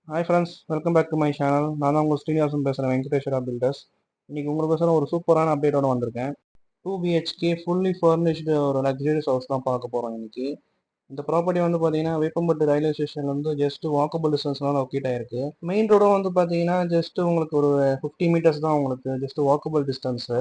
Hi friends, welcome back to my channel. நான் தான் உங்கள் ஸ்ரீனிவாசன் பேசுகிறேன், வெங்கடேஸ்வரா பில்டர்ஸ். இன்றைக்கி உங்களுக்கோசரம் ஒரு சூப்பரான அப்டேட்டோட வந்திருக்கேன். 2 BHK ஃபுல்லி ஃபர்னிஷ்டு ஒரு லக்ஸரியஸ் ஹவுஸ் தான் பார்க்க போகிறோம் இன்றைக்கி. இந்த ப்ராப்பர்ட்டி வந்து பார்த்தீங்கன்னா வேப்பம்பட்டு ரயில்வே ஸ்டேஷன்லேருந்து ஜஸ்ட் வாக்கபிள் டிஸ்டன்ஸ்லாம் லொக்கேட் ஆயிருக்கு. மெயின் ரோடும் வந்து பார்த்தீங்கன்னா ஜஸ்ட் உங்களுக்கு ஒரு 50 மீட்டர்ஸ் தான், உங்களுக்கு just walkable distance.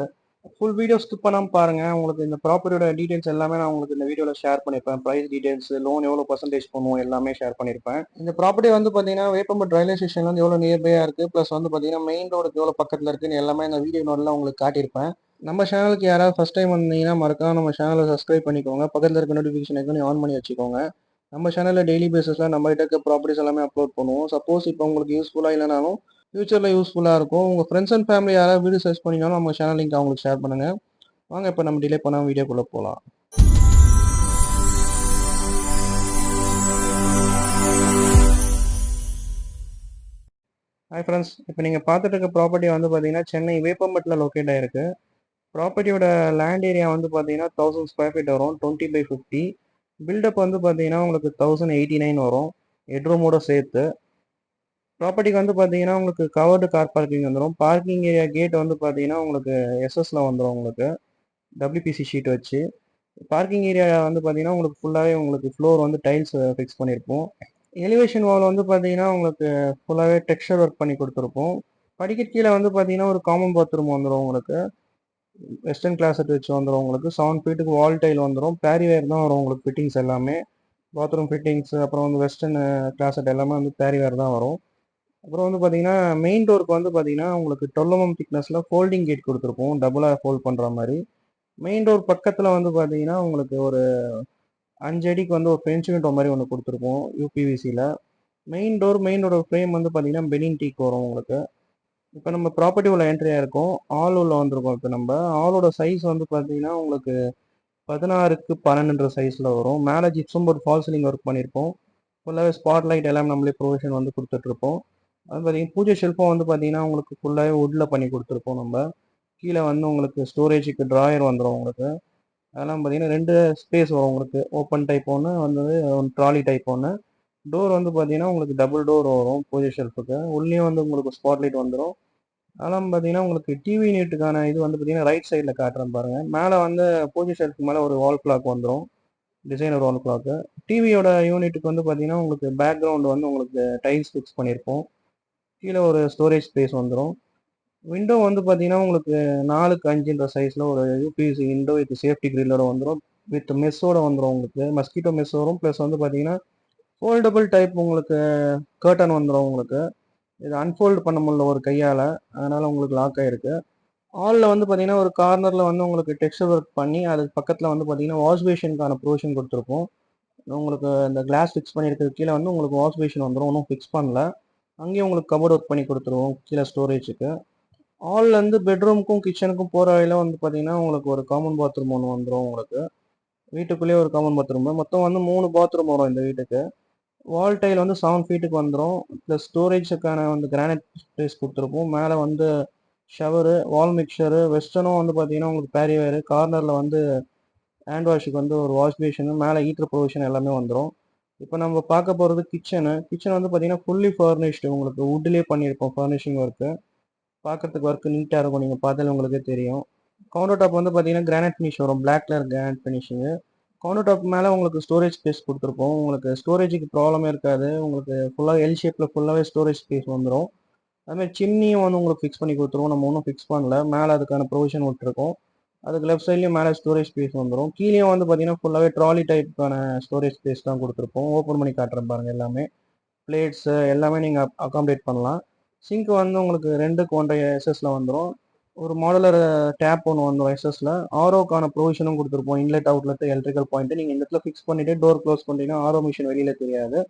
Full video skip பண்ணாமல் பாருங்கள். உங்களுக்கு இந்த ப்ராப்பர்ட்டியோட டீடைல்ஸ் எல்லாமே நான் உங்களுக்கு இந்த வீடியோவில் ஷேர் பண்ணியிருப்பேன். ப்ரைஸ் டீடைல்ஸ், லோன் எவ்வளோ பர்சன்டேஜ் பண்ணுவோம் எல்லாமே ஷேர் பண்ணியிருப்பேன். இந்த ப்ராப்பர்ட்டி வந்து பார்த்தீங்கன்னா வேப்பம்பட்டு ரயில்வே ஸ்டேஷன்ல வந்து எவ்வளோ நியர்பையாக இருக்குது, ப்ளஸ் வந்து பார்த்தீங்கன்னா மெயின் ரோடுக்கு எவ்வளோ பக்கத்தில் இருக்குன்னு எல்லாமே இந்த வீடியோ நோட்டில் உங்களுக்கு காட்டியிருப்பேன். நம்ம சேனலுக்கு யாராவது ஃபஸ்ட் டைம் வந்தீங்கன்னா மறக்காம நம்ம சேனலை சப்ஸ்கிரைப் பண்ணிக்கோங்க. பக்கத்தில் இருக்க நோட்டிஃபிகேஷன் ஐக்கானையும் ஆன் பண்ணி வச்சுக்கோங்க. நம்ம சேனலில் டெய்லி பேசிஸில் நம்ம கிட்ட இருக்க ப்ராப்பர்ட்டிஸ் எல்லாமே அப்லோட் பண்ணுவோம். சப்போஸ் இப்போ உங்களுக்கு யூஸ்ஃபுல்லாக இல்லைனாலும் ஃபியூச்சரில் யூஸ்ஃபுல்லாக இருக்கும். உங்கள் ஃப்ரெண்ட்ஸ் அண்ட் ஃபேமிலி யாராவது வீடியோ சர்ச் பண்ணினாலும் நம்ம சேனல் லிங்க் அவங்களுக்கு ஷேர் பண்ணுங்கள். வாங்க இப்போ நம்ம டிலே பண்ணாமல் வீடியோக்குள்ளே போகலாம். ஹாய் ஃப்ரெண்ட்ஸ், இப்போ நீங்கள் பார்த்துட்டு இருக்க ப்ராப்பர்ட்டி வந்து பார்த்தீங்கன்னா சென்னை வேப்பம்பட்டில் லொக்கேட் ஆகிருக்கு. ப்ராப்பர்ட்டியோட லேண்ட் ஏரியா வந்து பார்த்தீங்கன்னா 1000 ஸ்கொயர் ஃபீட் வரும், 20/50. பில்டப் வந்து பார்த்தீங்கன்னா உங்களுக்கு 1089 வரும், ஹெட்ரூமோட சேர்த்து. ப்ராப்பர்ட்டிக்கு வந்து பார்த்தீங்கன்னா உங்களுக்கு கவர்டு கார் பார்க்கிங் வந்துடும். பார்க்கிங் ஏரியா கேட் வந்து பார்த்தீங்கன்னா உங்களுக்கு எஸ்எஸ்ல வந்துடும், உங்களுக்கு டபிள்யூபிசி ஷீட் வச்சு. பார்க்கிங் ஏரியா வந்து பார்த்தீங்கன்னா உங்களுக்கு ஃபுல்லாகவே உங்களுக்கு ஃப்ளோர் வந்து டைல்ஸ் ஃபிக்ஸ் பண்ணியிருப்போம். எலிவேஷன் வால் வந்து பார்த்தீங்கன்னா உங்களுக்கு ஃபுல்லாகவே டெக்ஸ்சர் ஒர்க் பண்ணி கொடுத்துருப்போம். படிக்கட் கீழே வந்து பார்த்தீங்கன்னா ஒரு காமன் பாத்ரூம் வந்துடும், உங்களுக்கு வெஸ்டர்ன் கிளாஸட் வச்சு வந்துடும். உங்களுக்கு 7 ஃபீட்டுக்கு வால் டைல் வந்துடும். பேரிவேர் தான் வரும் உங்களுக்கு ஃபிட்டிங்ஸ் எல்லாமே. பாத்ரூம் ஃபிட்டிங்ஸ் அப்புறம் வந்து வெஸ்டர்ன் கிளாஸட் எல்லாமே வந்து பேரிவேர் தான் வரும். அப்புறம் வந்து பார்த்தீங்கன்னா மெயின் டோருக்கு வந்து பார்த்தீங்கன்னா உங்களுக்கு 12 mm திக்னஸில் ஃபோல்டிங் கேட் கொடுத்துருப்போம், டபுளாக ஃபோல்ட் பண்ணுற மாதிரி. மெயின் டோர் பக்கத்தில் வந்து பார்த்தீங்கன்னா உங்களுக்கு ஒரு 5 அடிக்கு வந்து ஒரு ஃப்ரெஞ்ச் விண்டோ மாதிரி ஒன்று கொடுத்துருப்போம் யூபிவிசியில். மெயினோட ஃப்ரேம் வந்து பார்த்தீங்கன்னா பெனின் டீக் வரும் உங்களுக்கு. இப்போ நம்ம ப்ராப்பர்ட்டி உள்ள என்ட்ரியாக இருக்கும், ஆல் உள்ள வந்திருக்கோம். இப்போ நம்ம ஆலோட சைஸ் வந்து பார்த்தீங்கன்னா உங்களுக்கு 16x12 சைஸில் வரும். மேலே gypsum board false ceiling work பண்ணியிருப்போம். ஃபுல்லாகவே ஸ்பாட் லைட் எல்லாம் நம்மளே ப்ரொவிஷன் வந்து கொடுத்துட்ருப்போம். அது பார்த்தீங்கன்னா பூஜை ஷெல்ஃபும் வந்து பார்த்தீங்கன்னா உங்களுக்கு ஃபுல்லாகவே வுட்டில் பண்ணி கொடுத்துருப்போம் நம்ம. கீழே வந்து உங்களுக்கு ஸ்டோரேஜுக்கு ட்ராயர் வந்துடும் உங்களுக்கு. அதெல்லாம் பார்த்தீங்கன்னா 2 ஸ்பேஸ் வரும் உங்களுக்கு. ஓப்பன் டைப் ஒன்று வந்து ட்ராலி டைப் ஒன்று. டோர் வந்து பார்த்தீங்கன்னா உங்களுக்கு டபுள் டோர் வரும் பூஜை ஷெல்ஃபுக்கு. உள்ளேயும் வந்து உங்களுக்கு ஸ்பாட் லைட் வந்துடும். அதெல்லாம் பார்த்தீங்கன்னா உங்களுக்கு டிவி யூனிட்டுக்கான இது வந்து பார்த்தீங்கன்னா ரைட் சைடில் காட்டுறேன் பாருங்கள். மேலே வந்து பூஜை ஷெல்ஃபுக்கு மேலே ஒரு வால் கிளாக் வந்துடும், டிசைனர் வால் கிளாக்கு. டிவியோட யூனிட்டுக்கு வந்து பார்த்தீங்கன்னா உங்களுக்கு பேக்ரவுண்ட் வந்து உங்களுக்கு டைல்ஸ் ஃபிக்ஸ் பண்ணியிருப்போம். கீழே ஒரு ஸ்டோரேஜ் ஸ்பேஸ் வந்துடும். விண்டோ வந்து பார்த்தீங்கன்னா உங்களுக்கு 4x5 சைஸில் ஒரு யூபிஎஸ்சி விண்டோ வித் சேஃப்டி கிரில்லோட வந்துடும். வித் மெஸ்ஸோட வந்துடும் உங்களுக்கு. மஸ்கிட்டோ மெஸ் வரும். ப்ளஸ் வந்து பார்த்தீங்கன்னா ஃபோல்டபுள் டைப் உங்களுக்கு கர்டன் வந்துடும் உங்களுக்கு. இது அன்ஃபோல்டு பண்ண முடியல ஒரு கையால், அதனால் உங்களுக்கு லாக் ஆகிருக்கு. ஹாலில் வந்து பார்த்தீங்கன்னா ஒரு கார்னரில் வந்து உங்களுக்கு டெக்ஸ்சர் ஒர்க் பண்ணி அதுக்கு பக்கத்தில் வந்து பார்த்தீங்கன்னா வாஷ் பேஷனுக்கான ப்ரொவிஷன் கொடுத்துருப்போம். உங்களுக்கு இந்த கிளாஸ் ஃபிக்ஸ் பண்ணியிருக்கிறது கீழே வந்து உங்களுக்கு வாஷ் பேஷன் வந்துடும், ஒன்றும் ஃபிக்ஸ் பண்ணல. அங்கேயும் உங்களுக்கு கபோர்ட் ஒர்க் பண்ணி கொடுத்துருவோம் கீழே ஸ்டோரேஜுக்கு. ஹால்லேருந்து பெட்ரூமுக்கும் கிச்சனுக்கும் போகிற வழியில் வந்து பார்த்தீங்கன்னா உங்களுக்கு ஒரு காமன் பாத்ரூம் ஒன்று வந்துடும் உங்களுக்கு. வீட்டுக்குள்ளேயே ஒரு காமன் பாத்ரூம். மொத்தம் வந்து 3 பாத்ரூம் வரும் இந்த வீட்டுக்கு. வால் டைல் வந்து 7 ஃபீட்டுக்கு வந்துடும். ப்ளஸ் ஸ்டோரேஜுக்கான வந்து கிரானைட் ஸ்பேஸ் கொடுத்துருப்போம். மேலே வந்து ஷவரு, வால் மிக்சரு, வெஸ்டர்னும் வந்து பார்த்தீங்கன்னா உங்களுக்கு பேரிவேரு. கார்னரில் வந்து ஹேண்ட் வாஷுக்கு வந்து ஒரு வாஷ் பேஷனு, மேலே ஹீட்டர் ப்ரொவிஷன் எல்லாமே வந்துடும். இப்போ நம்ம பார்க்க போகிறது கிச்சன் வந்து பார்த்தீங்கன்னா ஃபுல்லி ஃபர்னிஷ்டு உங்களுக்கு. வுட்லேயே பண்ணியிருப்போம் ஃபர்னிஷிங் ஒர்க்கு. பார்க்கறதுக்கு ஒர்க்கு நீட்டாக இருக்கும், நீங்கள் பார்த்தாலே உங்களுக்கே தெரியும். கவுண்டர் டாப் வந்து பார்த்தீங்கன்னா கிரானைட் ஃபினிஷ் வரும், black colour granite finishing. Counter top மேலே உங்களுக்கு ஸ்டோரேஜ் ஸ்பேஸ் கொடுத்துருப்போம். உங்களுக்கு ஸ்டோரேஜுக்கு ப்ராப்ளமே இருக்காது. உங்களுக்கு ஃபுல்லாக எல் ஷேப்பில் ஃபுல்லாகவே ஸ்டோரேஜ் ஸ்பேஸ் வந்துடும். அதுமாதிரி சிம்னியும் வந்து உங்களுக்கு ஃபிக்ஸ் பண்ணி கொடுத்துருவோம். நம்ம ஒன்றும் ஃபிக்ஸ் பண்ணல, மேலே அதுக்கான ப்ரொவிஷன் விட்டுருக்கோம். அதுக்கு லெஃப்ட் சைட்லேயும் மேலே ஸ்டோரேஜ் ஸ்பேஸ் வந்துடும். கீழேயும் வந்து பார்த்தீங்கன்னா ஃபுல்லாகவே ட்ராலி டைப்புக்கான ஸ்டோரேஜ் ஸ்பேஸ் தான் கொடுத்துருப்போம். ஓப்பன் பண்ணி காட்டுறேன் பாருங்கள். எல்லாமே பிளேட்ஸு எல்லாமே நீங்கள் அகாமடேட் பண்ணலாம். சிங்க் வந்து உங்களுக்கு 2க்கு 1.5 எஸ்எஸ்ல வந்துடும். ஒரு மாடலர் டேப் ஒன்று வந்துடும் எஸ்எஸ்ல. ஆரோக்கான ப்ரொவிஷனும் கொடுத்துருப்போம். இன்லெட் அவுட்லெட் எலக்ட்ரிக்கல் பாயிண்ட் நீங்கள் இந்த இடத்துல ஃபிக்ஸ் பண்ணிவிட்டு டோர் க்ளோஸ் பண்ணிட்டீங்கன்னா ஆரோ மிஷின் வெளியில் தெரியாது.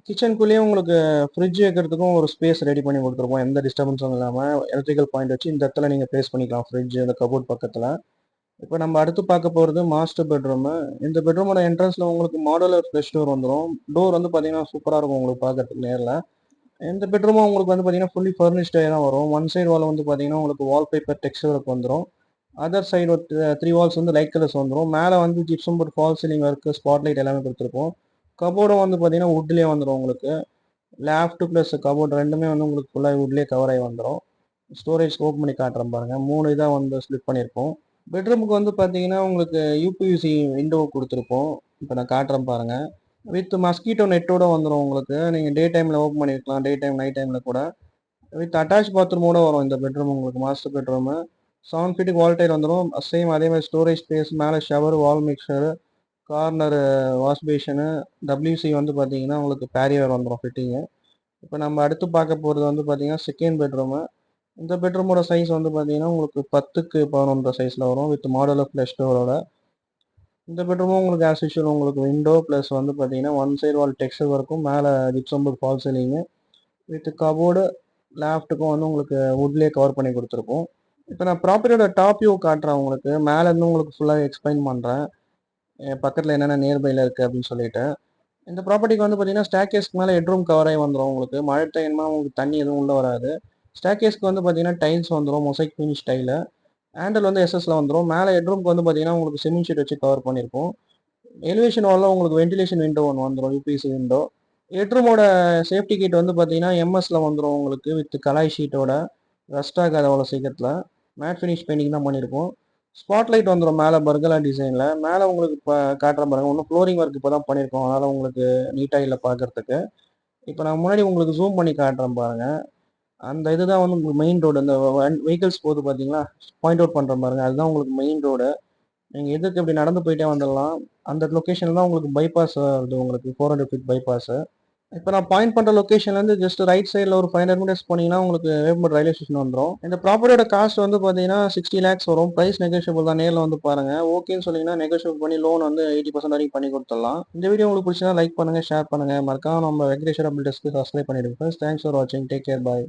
கிச்சனுக்குள்ளேயே உங்களுக்கு ஃப்ரிட்ஜ் வைக்கிறதுக்கும் ஒரு ஸ்பேஸ் ரெடி பண்ணி கொடுத்துருப்போம், எந்த டிஸ்டர்பன்ஸும் இல்லாமல். எலக்ட்ரிக்கல் பாயிண்ட் வச்சு இந்த இடத்துல நீங்கள் ப்ளேஸ் பண்ணிக்கலாம் ஃப்ரிட்ஜ் அந்த கபோர்ட் பக்கத்தில். இப்போ நம்ம அடுத்து பார்க்க போகிறது மாஸ்டர் பெட்ரூமு. இந்த பெட்ரூமோட என்ட்ரன்ஸில் உங்களுக்கு மாடலர் ஃப்ளஷ் டோர் வந்துடும். டோர் வந்து பார்த்தீங்கன்னா சூப்பராக இருக்கும் உங்களுக்கு பார்க்கறதுக்கு நேரில். இந்த பெட்ரூமும் உங்களுக்கு வந்து பார்த்தீங்கன்னா ஃபுல்லி ஃபர்னிஷ்டாக தான் வரும். ஒன் சைடு வால் வந்து பார்த்தீங்கன்னா உங்களுக்கு வால்பேப்பர் டெக்ஸ்சர் ஒர்க் வந்துடும். அதர் சைடு ஒரு 3 வால்ஸ் வந்து லைட் கலர்ஸ் வந்துடும். மேலே வந்து gypsum board false ceiling work, spot light எல்லாமே கொடுத்துருப்போம். கபோர்டும் வந்து பார்த்தீங்கன்னா வுட்லேயே வந்துடும் உங்களுக்கு. லேஃப்ட் ப்ளஸ் கபோர்ட் ரெண்டுமே வந்து உங்களுக்கு ஃபுல்லாக வுட்லேயே கவர் ஆகி வந்துடும். ஸ்டோரேஜ் ஓப்பன் பண்ணி காட்டுறேன் பாருங்கள். 3 இதாக வந்து ஸ்ப்ளிட் பண்ணியிருக்கோம். பெட்ரூமுக்கு வந்து பார்த்தீங்கன்னா உங்களுக்கு யூபிவிசி விண்டோ கொடுத்துருப்போம். இப்போ நான் காட்டுறேன் பாருங்கள். வித் மஸ்கிட்டோ நெட்டோட வந்துடும் உங்களுக்கு. நீங்கள் டே டைமில் ஓப்பன் பண்ணியிருக்கலாம், டே டைம் நைட் டைமில் கூட. வித் அட்டாச் பாத்ரூமோட வரும் இந்த பெட்ரூம் உங்களுக்கு. மாஸ்டர் பெட்ரூமு 7 ஃபீட்டுக்கு வால் டைல் வந்துடும். சேம் அதே மாதிரி ஸ்டோரேஜ் ஸ்பேஸ், மேலே shower, wall mixer, corner wash basin, WC வந்து பார்த்தீங்கன்னா உங்களுக்கு பேரியர் வந்துடும் ஃபிட்டிங்கு. இப்போ நம்ம அடுத்து பார்க்க போகிறது வந்து பார்த்தீங்கன்னா செகண்ட் பெட்ரூமு. இந்த பெட்ரூமோட சைஸ் வந்து பார்த்தீங்கன்னா உங்களுக்கு 10க்கு 11 சைஸில் வரும் வித் மாடல் ஆஃப் ஃப்ளஷ் டோரோட. இந்த பெட்ரூமும் உங்களுக்கு ஆஸ் யூஷுவல் உங்களுக்கு விண்டோ ப்ளஸ் வந்து பார்த்தீங்கன்னா ஒன் சைடு வால் டெக்ஸ்சர் இருக்கும். மேலே gypsum board fall ceiling with cupboard. லேஃப்ட்டுக்கும் வந்து உங்களுக்கு வுட்லேயே கவர் பண்ணி கொடுத்துருப்போம். இப்போ நான் ப்ராப்பர்ட்டியோட டாப் வியூ காட்டுறேன் உங்களுக்கு. மேலேருந்து உங்களுக்கு ஃபுல்லாக எக்ஸ்பிளைன் பண்ணுறேன். பக்கத்தில் என்னென்ன நியர்பையில் இருக்குது அப்படின்னு சொல்லிட்டு. இந்த ப்ராப்பர்ட்டிக்கு வந்து பார்த்தீங்கன்னா ஸ்டேர்கேஸ்க்கு மேலே ஹெட்ரூம் கவர் ஆகி வந்துடும் உங்களுக்கு. மழை டைம்னா உங்களுக்கு தண்ணி எதுவும் உள்ளே வராது. ஸ்டேர்கேஸ்க்கு வந்து பார்த்தீங்கன்னா டைல்ஸ் வந்துடும், மொசைக் ஃபினிஷ் டைலு. ஹேண்டில் வந்து எஸ்எஸ்ல வந்துடும். மேலே ஹெட்ரூம்க்கு வந்து பார்த்தீங்கன்னா உங்களுக்கு சிமெண்ட் ஷீட் வச்சு கவர் பண்ணியிருப்போம். எலிவேஷன் வாலில் உங்களுக்கு வென்டிலேஷன் விண்டோ ஒன்று வந்துடும், யூபிசி விண்டோ. ஹெட்ரூமோட சேஃப்டி கிட் வந்து பார்த்தீங்கன்னா எம்எஸ்ல வந்துடும் உங்களுக்கு வித் கலாய் ஷீட்டோட. ரஸ்ட் ஆகாது அவ்வளோ சீக்கிரத்தில். மேட் ஃபினிஷ் பெயிண்டிங் தான் பண்ணியிருக்கோம். ஸ்பாட் லைட் வந்துடும் மேலே பர்கலா டிசைனில். மேலே உங்களுக்கு இப்போ காட்டுற பாருங்க. இன்னும் ஃப்ளோரிங் ஒர்க் இப்போ தான் பண்ணியிருக்கோம். அதனால் உங்களுக்கு நீட்டாக இல்லை பார்க்கறதுக்கு. இப்போ நான் முன்னாடி உங்களுக்கு ஜூம் பண்ணி காட்டுறேன் பாருங்க. அந்த இதுதான் வந்து உங்களுக்கு மெயின் ரோடு. அந்த வெஹிக்கிள்ஸ் போகுது பார்த்தீங்களா, பாயிண்ட் அவுட் பண்ணுறேன் பாருங்க. அதுதான் உங்களுக்கு மெயின் ரோடு. நீங்கள் எதுக்கு இப்படி நடந்து போயிட்டே வந்துடலாம். அந்த லொக்கேஷனில் தான் உங்களுக்கு பைபாஸ் வருது, உங்களுக்கு 400 ஃபீட் பைபாஸ். இப்போ நான் பாயிண்ட் பண்ணுற லொக்கேஷன்லேருந்து ஜஸ்ட் ரைட் சைடில் ஒரு 500 மீட்டர்ஸ் போனீங்கன்னா உங்களுக்கு வேப்பம்பட்டு ரயில்வே ஸ்டேஷன் வந்துடும். இந்த ப்ராப்பர்ட்டியோட காஸ்ட் வந்து பார்த்தீங்கன்னா 60 lakhs வரும். ப்ரைஸ் நெகோஷியபிள் தான். நேரில் வந்து பாருங்க. ஓகேன்னு சொன்னீங்கன்னா நெகோஷியபிள் பண்ணி லோன் வந்து 80% வரைக்கும் பண்ணி கொடுத்துடலாம். இந்த வீடியோ உங்களுக்கு பிடிச்சா லைக் பண்ணுங்க, ஷேர் பண்ணுங்க. மறக்காம நம்ம வெங்கடேஸ்வரா பில்டர்ஸ்க்கு சப்ஸ்கிரைப் பண்ணிடுங்க. தேங்க்ஸ் ஃபார் வாட்சிங். Take care. பாய்.